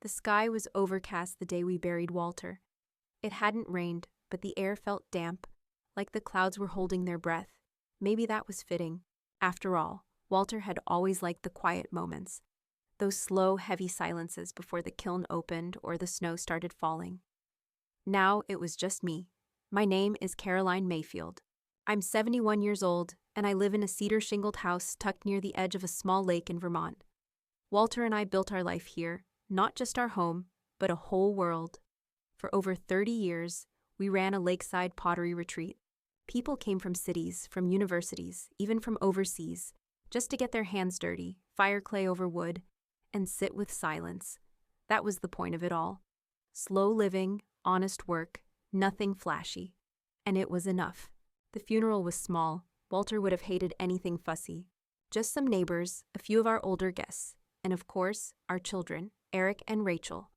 The sky was overcast the day we buried Walter. It hadn't rained, but the air felt damp, like the clouds were holding their breath. Maybe that was fitting. After all, Walter had always liked the quiet moments, those slow, heavy silences before the kiln opened or the snow started falling. Now it was just me. My name is Caroline Mayfield. I'm 71 years old, and I live in a cedar-shingled house tucked near the edge of a small lake in Vermont. Walter and I built our life here, not just our home, but a whole world. For over 30 years, we ran a lakeside pottery retreat. People came from cities, from universities, even from overseas, just to get their hands dirty, fire clay over wood, and sit with silence. That was the point of it all. Slow living, honest work, nothing flashy. And it was enough. The funeral was small. Walter would have hated anything fussy. Just some neighbors, a few of our older guests, and of course, our children, Eric and Rachel,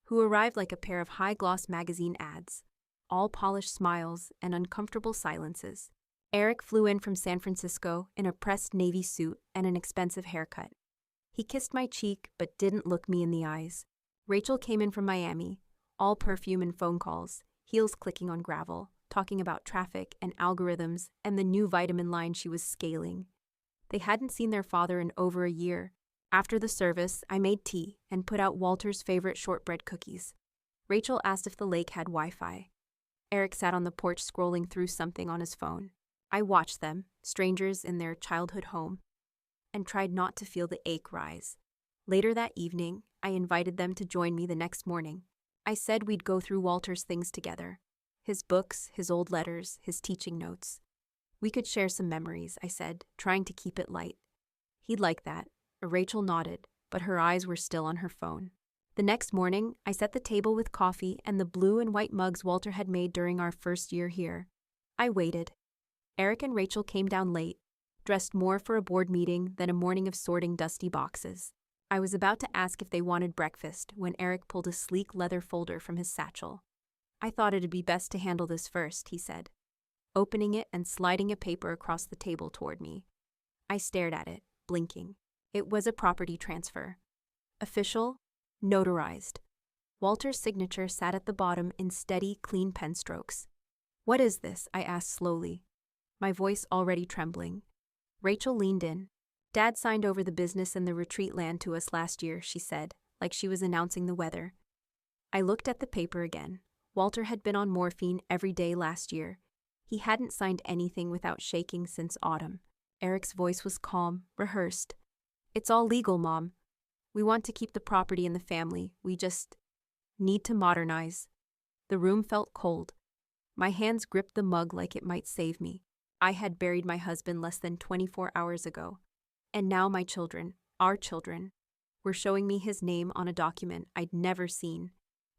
who arrived like a pair of high-gloss magazine ads, all polished smiles and uncomfortable silences. Eric flew in from San Francisco in a pressed navy suit and an expensive haircut. He kissed my cheek but didn't look me in the eyes. Rachel came in from Miami, all perfume and phone calls, heels clicking on gravel, talking about traffic and algorithms and the new vitamin line she was scaling. They hadn't seen their father in over a year. After the service, I made tea and put out Walter's favorite shortbread cookies. Rachel asked if the lake had Wi-Fi. Eric sat on the porch scrolling through something on his phone. I watched them, strangers in their childhood home, and tried not to feel the ache rise. Later that evening, I invited them to join me the next morning. I said we'd go through Walter's things together. His books, his old letters, his teaching notes. We could share some memories, I said, trying to keep it light. He'd like that. Rachel nodded, but her eyes were still on her phone. The next morning, I set the table with coffee and the blue and white mugs Walter had made during our first year here. I waited. Eric and Rachel came down late, dressed more for a board meeting than a morning of sorting dusty boxes. I was about to ask if they wanted breakfast when Eric pulled a sleek leather folder from his satchel. I thought it'd be best to handle this first, he said, opening it and sliding a paper across the table toward me. I stared at it, blinking. It was a property transfer. Official, notarized. Walter's signature sat at the bottom in steady, clean pen strokes. "What is this?" I asked slowly, my voice already trembling. Rachel leaned in. "Dad signed over the business and the retreat land to us last year," she said, like she was announcing the weather. I looked at the paper again. Walter had been on morphine every day last year. He hadn't signed anything without shaking since autumn. Eric's voice was calm, rehearsed. "It's all legal, Mom. We want to keep the property in the family. We just need to modernize." The room felt cold. My hands gripped the mug like it might save me. I had buried my husband less than 24 hours ago. And now my children, our children, were showing me his name on a document I'd never seen,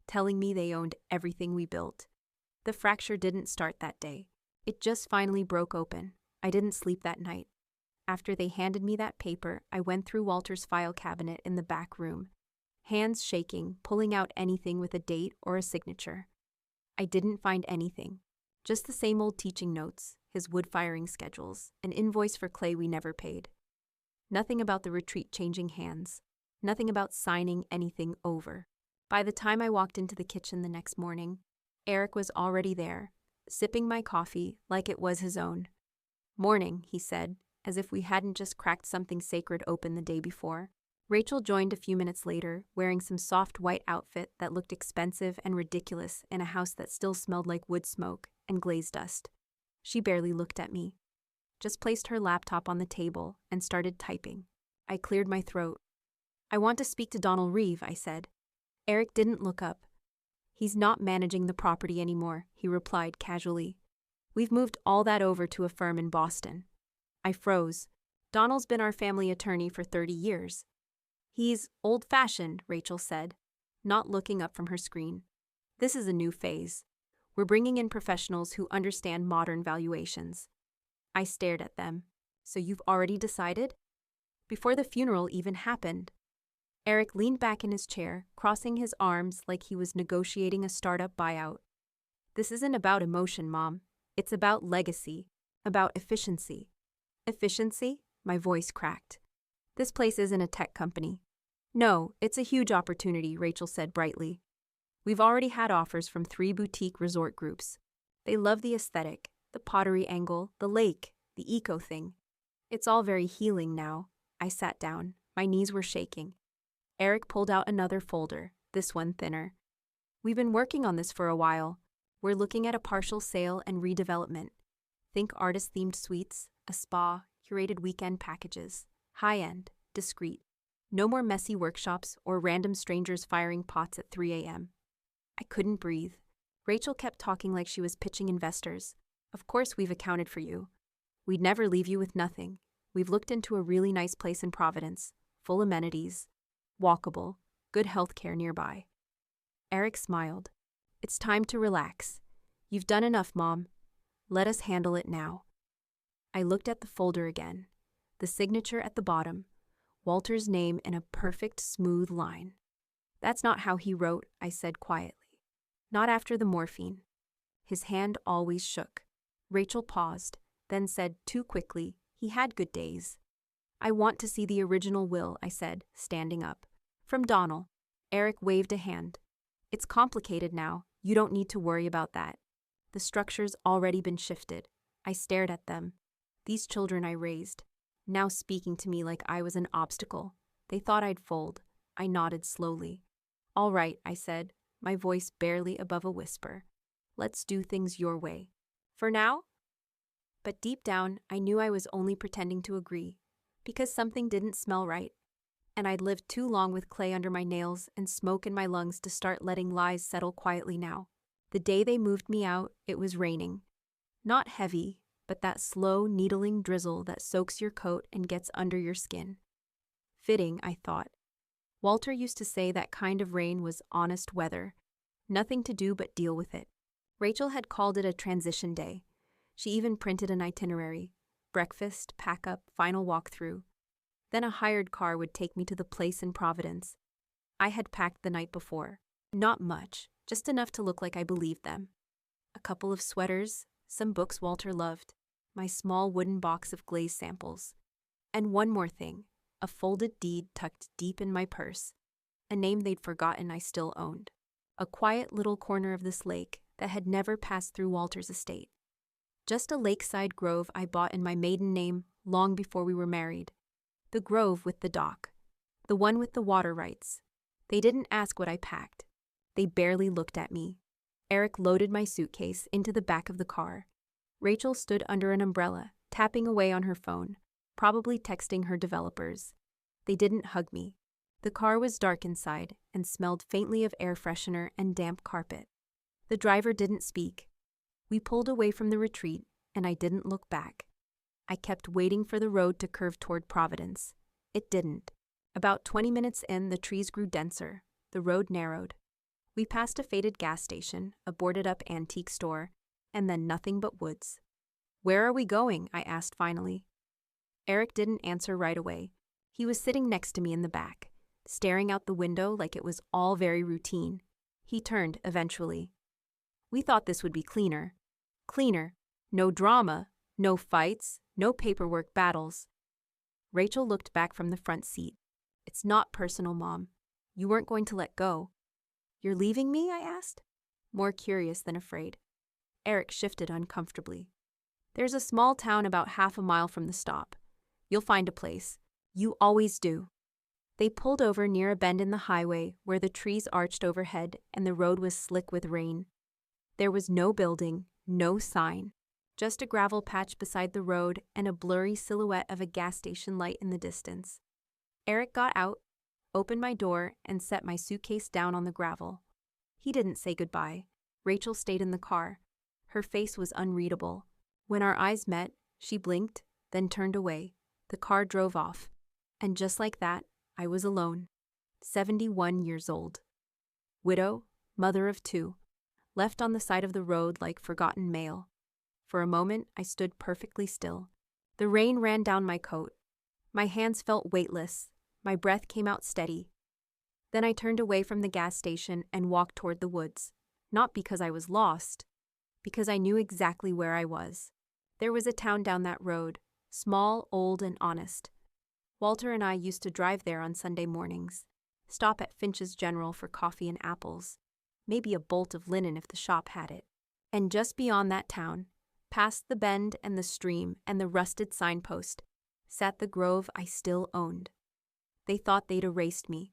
telling me they owned everything we built. The fracture didn't start that day. It just finally broke open. I didn't sleep that night. After they handed me that paper, I went through Walter's file cabinet in the back room, hands shaking, pulling out anything with a date or a signature. I didn't find anything, just the same old teaching notes, his wood-firing schedules, an invoice for clay we never paid. Nothing about the retreat changing hands, nothing about signing anything over. By the time I walked into the kitchen the next morning, Eric was already there, sipping my coffee like it was his own. "Morning," he said, as if we hadn't just cracked something sacred open the day before. Rachel joined a few minutes later, wearing some soft white outfit that looked expensive and ridiculous in a house that still smelled like wood smoke and glazed dust. She barely looked at me, just placed her laptop on the table and started typing. I cleared my throat. "I want to speak to Donald Reeve," I said. Eric didn't look up. "He's not managing the property anymore," he replied casually. "We've moved all that over to a firm in Boston." I froze. "Donald's been our family attorney for 30 years. "He's old-fashioned," Rachel said, not looking up from her screen. "This is a new phase. We're bringing in professionals who understand modern valuations." I stared at them. "So you've already decided?" Before the funeral even happened. Eric leaned back in his chair, crossing his arms like he was negotiating a startup buyout. "This isn't about emotion, Mom. It's about legacy, about efficiency." "Efficiency?" My voice cracked. "This place isn't a tech company. No, it's a huge opportunity, Rachel said brightly. We've already had offers from 3 boutique resort groups. They love the aesthetic, the pottery angle, the lake, the eco thing. It's all very healing now. I sat down. My knees were shaking. Eric pulled out another folder, this one thinner. We've been working on this for a while. We're looking at a partial sale and redevelopment. Think artist-themed suites, a spa, curated weekend packages. High-end, discreet. No more messy workshops or random strangers firing pots at 3 a.m. I couldn't breathe. Rachel kept talking like she was pitching investors. Of course we've accounted for you. We'd never leave you with nothing. We've looked into a really nice place in Providence, full amenities, walkable, good health care nearby. Eric smiled. It's time to relax. You've done enough, Mom. Let us handle it now. I looked at the folder again. The signature at the bottom. Walter's name in a perfect, smooth line. That's not how he wrote, I said quietly. Not after the morphine. His hand always shook. Rachel paused, then said too quickly, he had good days. I want to see the original will, I said, standing up. From Donald. Eric waved a hand. It's complicated now. You don't need to worry about that. The structure's already been shifted. I stared at them. These children I raised, now speaking to me like I was an obstacle. They thought I'd fold. I nodded slowly. All right, I said, my voice barely above a whisper. Let's do things your way. For now? But deep down, I knew I was only pretending to agree, because something didn't smell right. And I'd lived too long with clay under my nails and smoke in my lungs to start letting lies settle quietly now. The day they moved me out, it was raining. Not heavy, but that slow, needling drizzle that soaks your coat and gets under your skin. Fitting, I thought. Walter used to say that kind of rain was honest weather. Nothing to do but deal with it. Rachel had called it a transition day. She even printed an itinerary. Breakfast, pack-up, final walkthrough. Then a hired car would take me to the place in Providence. I had packed the night before. Not much, just enough to look like I believed them. A couple of sweaters, some books Walter loved, my small wooden box of glaze samples. And one more thing, a folded deed tucked deep in my purse. A name they'd forgotten I still owned. A quiet little corner of this lake that had never passed through Walter's estate. Just a lakeside grove I bought in my maiden name long before we were married. The grove with the dock. The one with the water rights. They didn't ask what I packed. They barely looked at me. Eric loaded my suitcase into the back of the car. Rachel stood under an umbrella, tapping away on her phone, probably texting her developers. They didn't hug me. The car was dark inside and smelled faintly of air freshener and damp carpet. The driver didn't speak. We pulled away from the retreat, and I didn't look back. I kept waiting for the road to curve toward Providence. It didn't. About 20 minutes in, the trees grew denser. The road narrowed. We passed a faded gas station, a boarded-up antique store, and then nothing but woods. Where are we going? I asked finally. Eric didn't answer right away. He was sitting next to me in the back, staring out the window like it was all very routine. He turned eventually. We thought this would be cleaner. Cleaner. No drama, no fights, no paperwork battles. Rachel looked back from the front seat. It's not personal, Mom. You weren't going to let go. You're leaving me? I asked, more curious than afraid. Eric shifted uncomfortably. There's a small town about half a mile from the stop. You'll find a place. You always do. They pulled over near a bend in the highway where the trees arched overhead and the road was slick with rain. There was no building, no sign, just a gravel patch beside the road and a blurry silhouette of a gas station light in the distance. Eric got out, opened my door, and set my suitcase down on the gravel. He didn't say goodbye. Rachel stayed in the car. Her face was unreadable. When our eyes met, she blinked, then turned away. The car drove off. And just like that, I was alone. 71 years old. Widow, mother of 2. Left on the side of the road like forgotten mail. For a moment, I stood perfectly still. The rain ran down my coat. My hands felt weightless. My breath came out steady. Then I turned away from the gas station and walked toward the woods. Not because I was lost, because I knew exactly where I was. There was a town down that road, small, old, and honest. Walter and I used to drive there on Sunday mornings. stop at Finch's General for coffee and apples, maybe a bolt of linen if the shop had it. And just beyond that town, past the bend and the stream and the rusted signpost, sat the grove I still owned. They thought they'd erased me,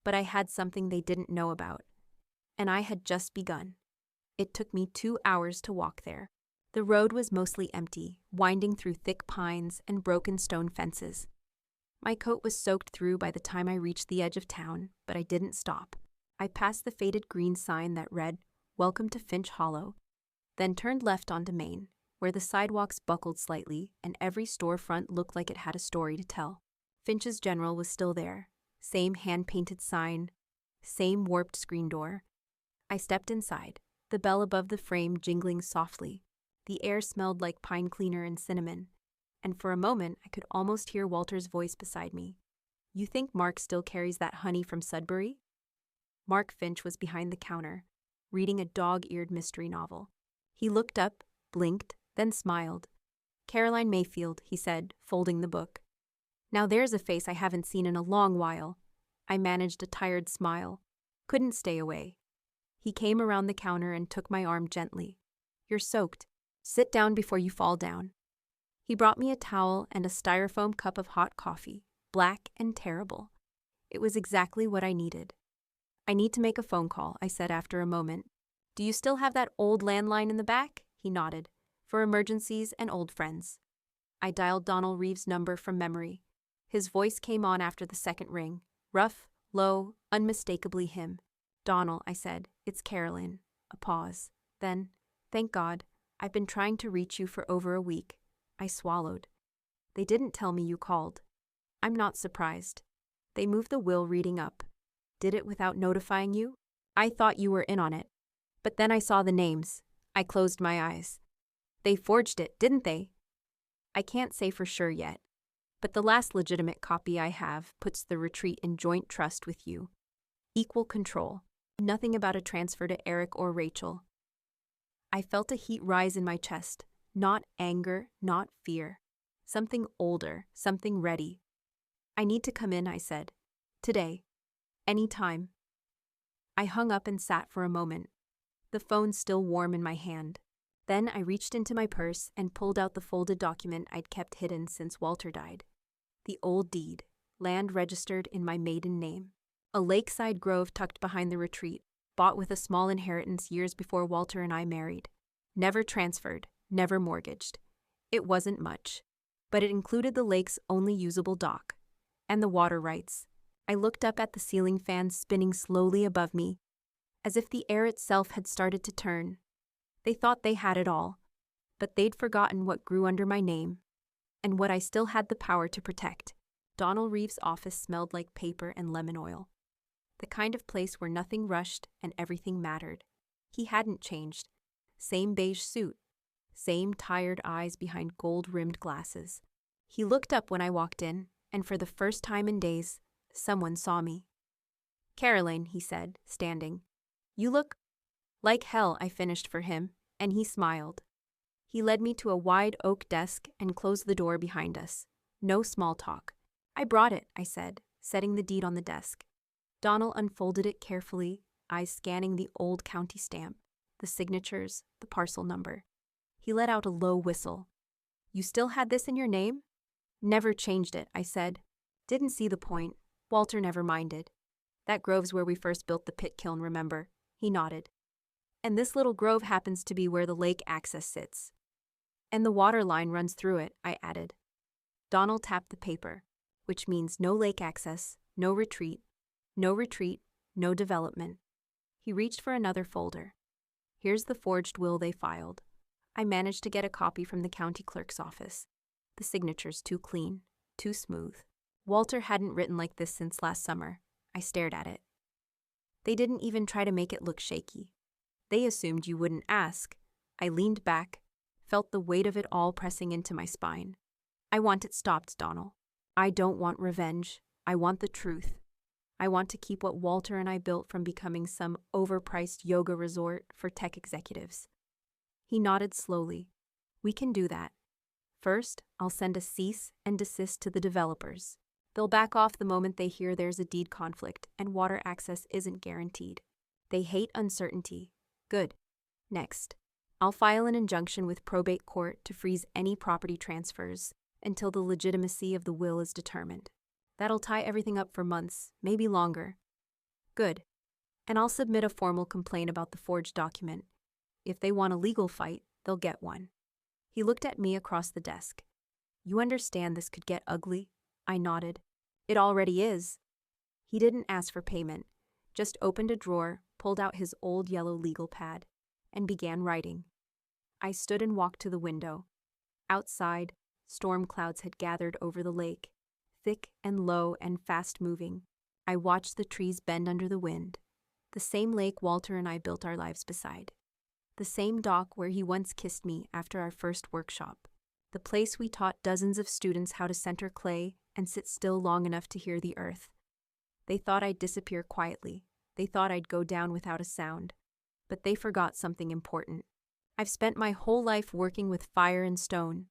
but I had something they didn't know about. And I had just begun. It took me 2 hours to walk there. The road was mostly empty, winding through thick pines and broken stone fences. My coat was soaked through by the time I reached the edge of town, but I didn't stop. I passed the faded green sign that read, "Welcome to Finch Hollow," then turned left onto Main, where the sidewalks buckled slightly and every storefront looked like it had a story to tell. Finch's General was still there. Same hand-painted sign, same warped screen door. I stepped inside, the bell above the frame jingling softly. The air smelled like pine cleaner and cinnamon, and for a moment I could almost hear Walter's voice beside me. "You think Mark still carries that honey from Sudbury?" Mark Finch was behind the counter, reading a dog-eared mystery novel. He looked up, blinked, then smiled. "Caroline Mayfield," he said, folding the book. "Now there's a face I haven't seen in a long while." I managed a tired smile. Couldn't stay away. He came around the counter and took my arm gently. "You're soaked. Sit down before you fall down." He brought me a towel and a styrofoam cup of hot coffee, black and terrible. It was exactly what I needed. "I need to make a phone call," I said after a moment. "Do you still have that old landline in the back?" He nodded. "For emergencies and old friends." I dialed Donald Reeves' number from memory. His voice came on after the second ring. Rough, low, unmistakably him. "Donald," I said, "it's Carolyn." A pause. Then, "Thank God. I've been trying to reach you for over a week." I swallowed. "They didn't tell me you called." "I'm not surprised. They moved the will reading up." "Did it without notifying you?" "I thought you were in on it. But then I saw the names." I closed my eyes. "They forged it, didn't they?" "I can't say for sure yet. But the last legitimate copy I have puts the retreat in joint trust with you. Equal control. Nothing about a transfer to Eric or Rachel." I felt a heat rise in my chest. Not anger, not fear. Something older, something ready. "I need to come in," I said. "Today. Any time." I hung up and sat for a moment, the phone still warm in my hand. Then I reached into my purse and pulled out the folded document I'd kept hidden since Walter died. The old deed, land registered in my maiden name. A lakeside grove tucked behind the retreat, bought with a small inheritance years before Walter and I married. Never transferred, never mortgaged. It wasn't much, but it included the lake's only usable dock. And the water rights. I looked up at the ceiling fans spinning slowly above me, as if the air itself had started to turn. They thought they had it all, but they'd forgotten what grew under my name, and what I still had the power to protect. Donald Reeves' office smelled like paper and lemon oil. The kind of place where nothing rushed and everything mattered. He hadn't changed. Same beige suit. Same tired eyes behind gold-rimmed glasses. He looked up when I walked in, and for the first time in days, someone saw me. "Caroline," he said, standing. "You look..." "Like hell," I finished for him, and he smiled. He led me to a wide oak desk and closed the door behind us. No small talk. "I brought it," I said, setting the deed on the desk. Donald unfolded it carefully, eyes scanning the old county stamp, the signatures, the parcel number. He let out a low whistle. "You still had this in your name?" "Never changed it," I said. "Didn't see the point. Walter never minded. That grove's where we first built the pit kiln, remember?" He nodded. "And this little grove happens to be where the lake access sits." "And the water line runs through it," I added. Donald tapped the paper, which means no lake access, no retreat, no development. He reached for another folder. "Here's the forged will they filed." I managed to get a copy from the county clerk's office. The signature's too clean, too smooth. Walter hadn't written like this since last summer. I stared at it. They didn't even try to make it look shaky. They assumed you wouldn't ask. I leaned back, felt the weight of it all pressing into my spine. "I want it stopped, Donald. I don't want revenge. I want the truth. I want to keep what Walter and I built from becoming some overpriced yoga resort for tech executives." He nodded slowly. "We can do that. First, I'll send a cease and desist to the developers. They'll back off the moment they hear there's a deed conflict and water access isn't guaranteed. They hate uncertainty. Good. Next, I'll file an injunction with probate court to freeze any property transfers until the legitimacy of the will is determined. That'll tie everything up for months, maybe longer. Good. And I'll submit a formal complaint about the forged document. If they want a legal fight, they'll get one. He looked at me across the desk. You understand this could get ugly? I nodded. It already is. He didn't ask for payment, just opened a drawer, pulled out his old yellow legal pad, and began writing. I stood and walked to the window. Outside, storm clouds had gathered over the lake, thick and low and fast-moving. I watched the trees bend under the wind. The same lake Walter and I built our lives beside. The same dock where he once kissed me after our first workshop. The place we taught dozens of students how to center clay and sit still long enough to hear the earth. They thought I'd disappear quietly. They thought I'd go down without a sound. But they forgot something important. I've spent my whole life working with fire and stone.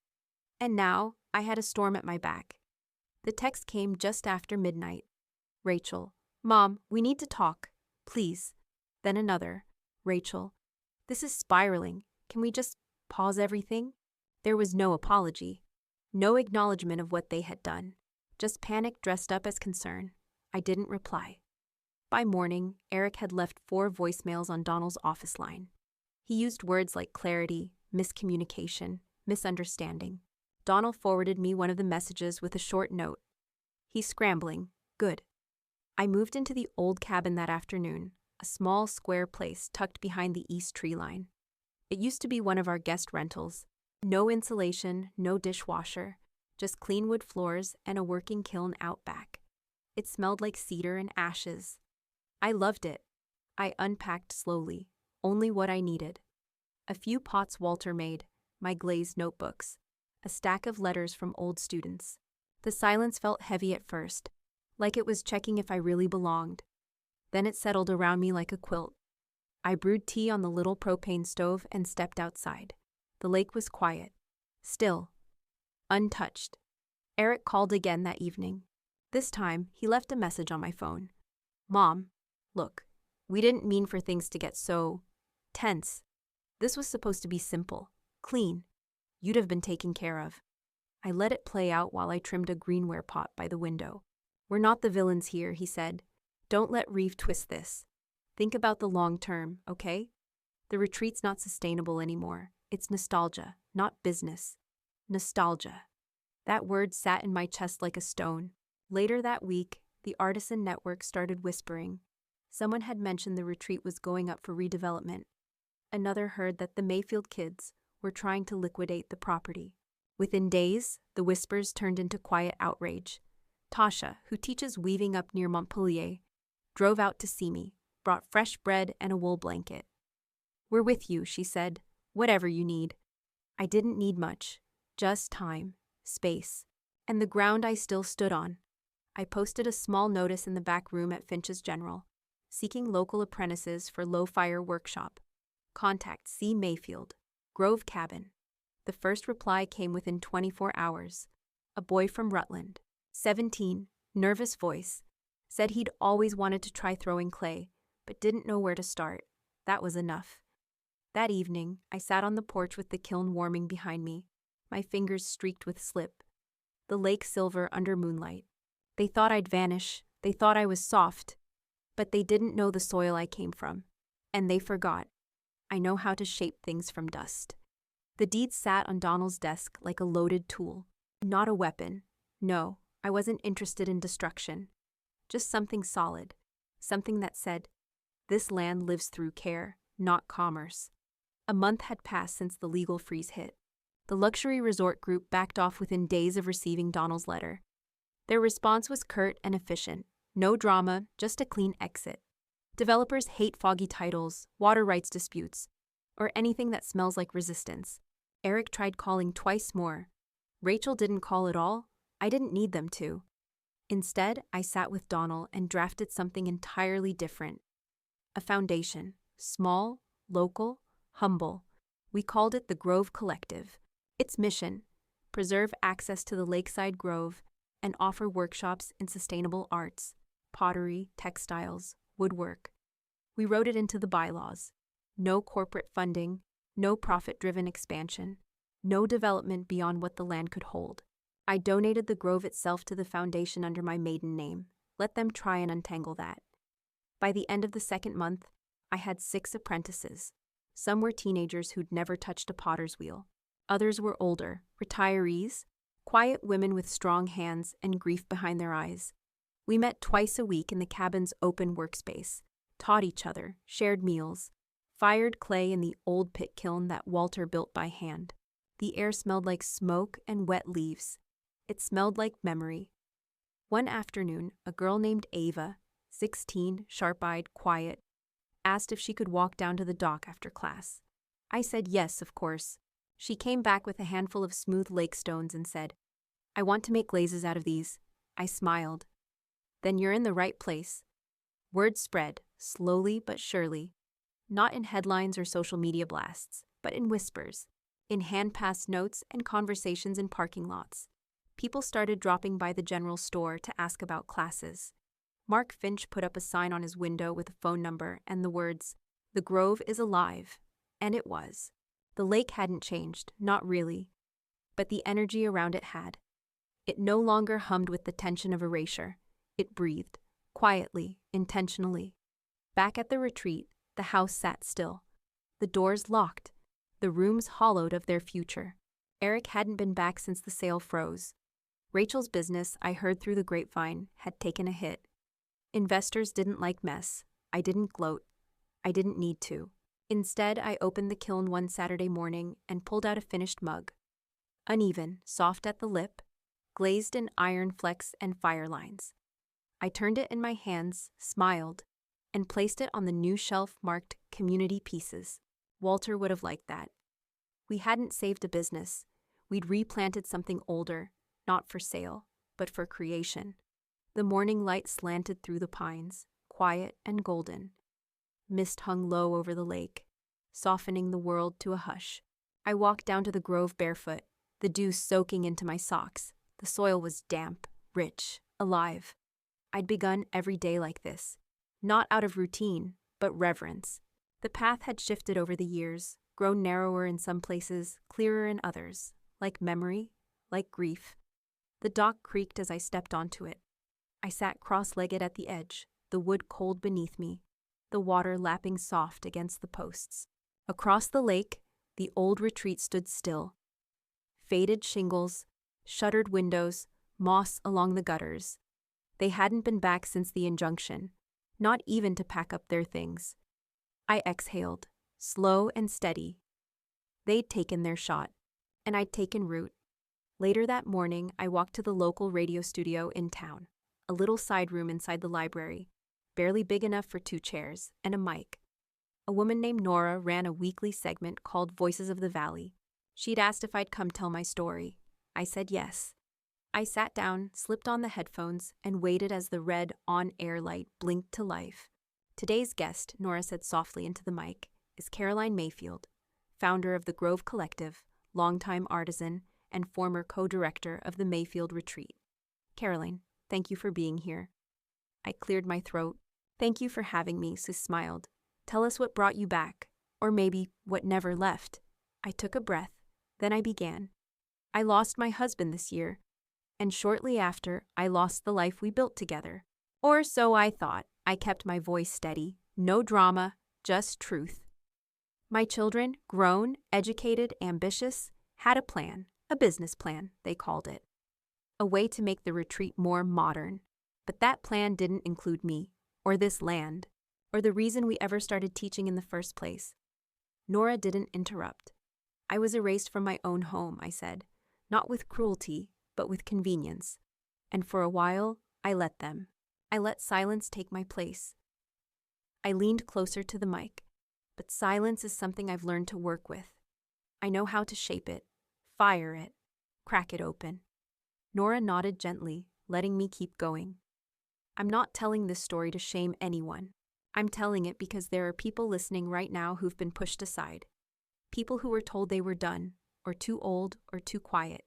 And now, I had a storm at my back. The text came just after midnight. Rachel, Mom, we need to talk. Please. Then another. Rachel, this is spiraling. Can we just pause everything? There was no apology. No acknowledgement of what they had done. Just panic dressed up as concern. I didn't reply. By morning, Eric had left 4 voicemails on Donald's office line. He used words like clarity, miscommunication, misunderstanding. Donald forwarded me one of the messages with a short note. He's scrambling. Good. I moved into the old cabin that afternoon, a small square place tucked behind the east tree line. It used to be one of our guest rentals. No insulation, no dishwasher, just clean wood floors and a working kiln out back. It smelled like cedar and ashes. I loved it. I unpacked slowly, only what I needed. A few pots Walter made, my glazed notebooks, a stack of letters from old students. The silence felt heavy at first, like it was checking if I really belonged. Then it settled around me like a quilt. I brewed tea on the little propane stove and stepped outside. The lake was quiet, still, untouched. Eric called again that evening. This time, he left a message on my phone. Mom, look, we didn't mean for things to get so tense. This was supposed to be simple, clean. You'd have been taken care of. I let it play out while I trimmed a greenware pot by the window. We're not the villains here, he said. Don't let Reeve twist this. Think about the long term, okay? The retreat's not sustainable anymore. It's nostalgia, not business. Nostalgia. That word sat in my chest like a stone. Later that week, the Artisan Network started whispering. Someone had mentioned the retreat was going up for redevelopment. Another heard that the Mayfield kids were trying to liquidate the property. Within days, the whispers turned into quiet outrage. Tasha, who teaches weaving up near Montpellier, drove out to see me, brought fresh bread and a wool blanket. We're with you, she said. Whatever you need. I didn't need much. Just time, space, and the ground I still stood on. I posted a small notice in the back room at Finch's General, seeking local apprentices for low-fire workshop. Contact C. Mayfield, Grove Cabin. The first reply came within 24 hours. A boy from Rutland, 17, nervous voice, said he'd always wanted to try throwing clay, but didn't know where to start. That was enough. That evening, I sat on the porch with the kiln warming behind me, my fingers streaked with slip. The lake silver under moonlight. They thought I'd vanish. They thought I was soft. But they didn't know the soil I came from. And they forgot. I know how to shape things from dust. The deed sat on Donald's desk like a loaded tool. Not a weapon. No, I wasn't interested in destruction. Just something solid. Something that said, this land lives through care, not commerce. A month had passed since the legal freeze hit. The luxury resort group backed off within days of receiving Donald's letter. Their response was curt and efficient. No drama, just a clean exit. Developers hate foggy titles, water rights disputes, or anything that smells like resistance. Eric tried calling twice more. Rachel didn't call at all. I didn't need them to. Instead, I sat with Donald and drafted something entirely different. A foundation. Small, local, humble. We called it the Grove Collective. Its mission: preserve access to the lakeside grove and offer workshops in sustainable arts, pottery, textiles, woodwork. We wrote it into the bylaws. No corporate funding, no profit-driven expansion, no development beyond what the land could hold. I donated the grove itself to the foundation under my maiden name. Let them try and untangle that. By the end of the second month, I had 6 apprentices. Some were teenagers who'd never touched a potter's wheel. Others were older, retirees, quiet women with strong hands and grief behind their eyes. We met twice a week in the cabin's open workspace, taught each other, shared meals, fired clay in the old pit kiln that Walter built by hand. The air smelled like smoke and wet leaves. It smelled like memory. One afternoon, a girl named Ava, 16, sharp-eyed, quiet, asked if she could walk down to the dock after class. I said yes, of course. She came back with a handful of smooth lake stones and said, "I want to make glazes out of these." I smiled. "Then you're in the right place." Word spread, slowly but surely. Not in headlines or social media blasts, but in whispers, in hand-passed notes and conversations in parking lots. People started dropping by the general store to ask about classes. Mark Finch put up a sign on his window with a phone number and the words, "The Grove is alive." And it was. The lake hadn't changed, not really. But the energy around it had. It no longer hummed with the tension of erasure. It breathed, quietly, intentionally. Back at the retreat, the house sat still. The doors locked, the rooms hollowed of their future. Eric hadn't been back since the sale froze. Rachel's business, I heard through the grapevine, had taken a hit. Investors didn't like mess. I didn't gloat. I didn't need to. Instead, I opened the kiln one Saturday morning and pulled out a finished mug. Uneven, soft at the lip, glazed in iron flecks and fire lines. I turned it in my hands, smiled, and placed it on the new shelf marked Community Pieces. Walter would have liked that. We hadn't saved a business. We'd replanted something older, not for sale, but for creation. The morning light slanted through the pines, quiet and golden. Mist hung low over the lake, softening the world to a hush. I walked down to the grove barefoot, the dew soaking into my socks. The soil was damp, rich, alive. I'd begun every day like this, not out of routine, but reverence. The path had shifted over the years, grown narrower in some places, clearer in others, like memory, like grief. The dock creaked as I stepped onto it. I sat cross-legged at the edge, the wood cold beneath me, the water lapping soft against the posts. Across the lake, the old retreat stood still. Faded shingles, shuttered windows, moss along the gutters. They hadn't been back since the injunction, not even to pack up their things. I exhaled, slow and steady. They'd taken their shot, and I'd taken root. Later that morning, I walked to the local radio studio in town, a little side room inside the library, barely big enough for 2 chairs, and a mic. A woman named Nora ran a weekly segment called Voices of the Valley. She'd asked if I'd come tell my story. I said yes. I sat down, slipped on the headphones, and waited as the red on-air light blinked to life. Today's guest, Nora said softly into the mic, is Caroline Mayfield, founder of the Grove Collective, longtime artisan, and former co-director of the Mayfield Retreat. Caroline, thank you for being here. I cleared my throat. Thank you for having me, Sis smiled. Tell us what brought you back, or maybe what never left. I took a breath, then I began. I lost my husband this year, and shortly after, I lost the life we built together. Or so I thought. I kept my voice steady. No drama, just truth. My children, grown, educated, ambitious, had a plan, a business plan, they called it. A way to make the retreat more modern. But that plan didn't include me, or this land, or the reason we ever started teaching in the first place. Nora didn't interrupt. I was erased from my own home, I said, not with cruelty, but with convenience. And for a while, I let them. I let silence take my place. I leaned closer to the mic, but silence is something I've learned to work with. I know how to shape it, fire it, crack it open. Nora nodded gently, letting me keep going. I'm not telling this story to shame anyone. I'm telling it because there are people listening right now who've been pushed aside. People who were told they were done, or too old, or too quiet.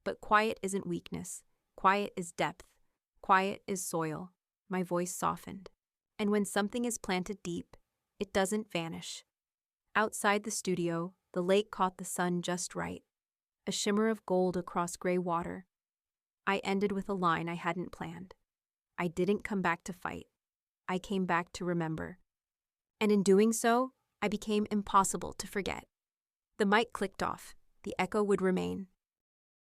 But quiet isn't weakness. Quiet is depth. Quiet is soil. My voice softened. And when something is planted deep, it doesn't vanish. Outside the studio, the lake caught the sun just right, a shimmer of gold across gray water. I ended with a line I hadn't planned. I didn't come back to fight. I came back to remember. And in doing so, I became impossible to forget. The mic clicked off. The echo would remain,